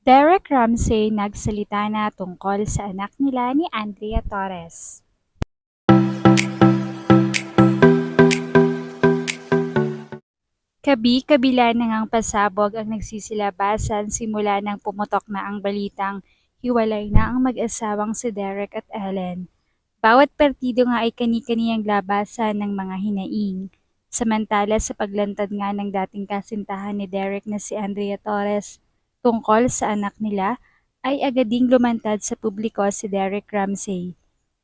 Derek Ramsey nagsalita na tungkol sa anak nila ni Andrea Torres. Kabi-kabila na ngang pasabog ang nagsisilabasan simula nang pumutok na ang balitang hiwalay na ang mag-asawang si Derek at Ellen. Bawat partido nga ay kani-kaniyang labasan ng mga hinaing. Samantala sa paglantad nga ng dating kasintahan ni Derek na si Andrea Torres tungkol sa anak nila, ay agading lumantad sa publiko si Derek Ramsey.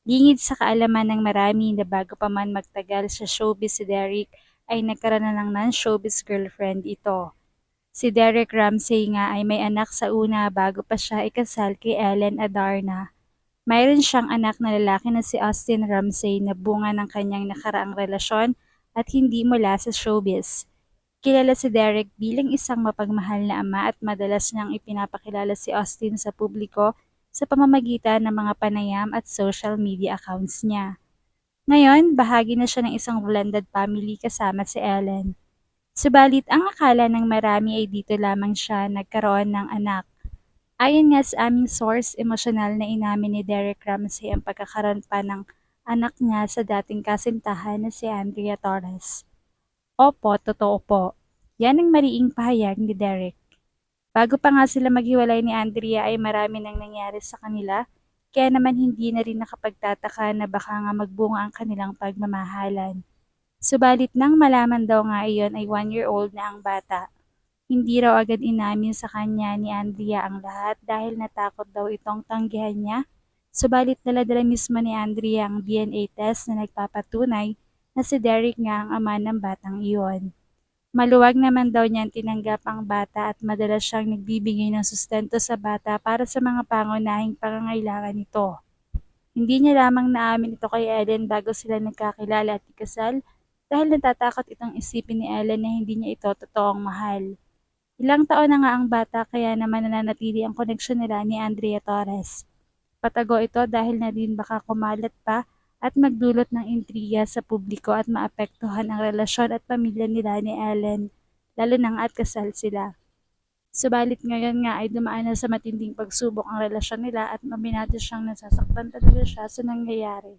Lingid sa kaalaman ng marami na bago pa man magtagal sa showbiz si Derek ay nagkaroon na ng non-showbiz girlfriend ito. Si Derek Ramsey nga ay may anak sa una bago pa siya ikasal kay Ellen Adarna. Mayroon siyang anak na lalaki na si Austin Ramsey na bunga ng kanyang nakaraang relasyon at hindi mula sa showbiz. Kilala si Derek bilang isang mapagmahal na ama at madalas niyang ipinapakilala si Austin sa publiko sa pamamagitan ng mga panayam at social media accounts niya. Ngayon, bahagi na siya ng isang blended family kasama si Ellen. Subalit ang akala ng marami ay dito lamang siya nagkaroon ng anak. Ayon nga sa aming source, emosyonal na inamin ni Derek Ramsey ang pagkakaroon pa ng anak niya sa dating kasintahan na si Andrea Torres. Opo, totoo po. Yan ang mariing pahayag ni Derek. Bago pa nga sila maghiwalay ni Andrea ay marami nang nangyari sa kanila, kaya naman hindi na rin nakapagtataka na baka nga magbunga ang kanilang pagmamahalan. Subalit nang malaman daw nga iyon ay 1-year-old na ang bata. Hindi raw agad inamin sa kanya ni Andrea ang lahat dahil natakot daw itong tanggihan niya. Subalit dala-dala mismo ni Andrea ang DNA test na nagpapatunay na si Derek nga ang ama ng batang iyon. Maluwag naman daw niyang tinanggap ang bata at madalas siyang nagbibigay ng sustento sa bata para sa mga pangunahing pangangailangan nito. Hindi niya lamang naamin ito kay Ellen bago sila nagkakilala at ikasal dahil natatakot itong isipin ni Ellen na hindi niya ito totoong mahal. Ilang taon na nga ang bata kaya naman nananatili ang koneksyon nila ni Andrea Torres. Patago ito dahil na din baka kumalat pa at magdulot ng intriga sa publiko at maapektuhan ang relasyon at pamilya nila ni Ellen, lalo na nga at kasal sila. Subalit ngayon nga ay dumaan na sa matinding pagsubok ang relasyon nila at mabinati siyang nasasaktan talaga siya sa nangyayari.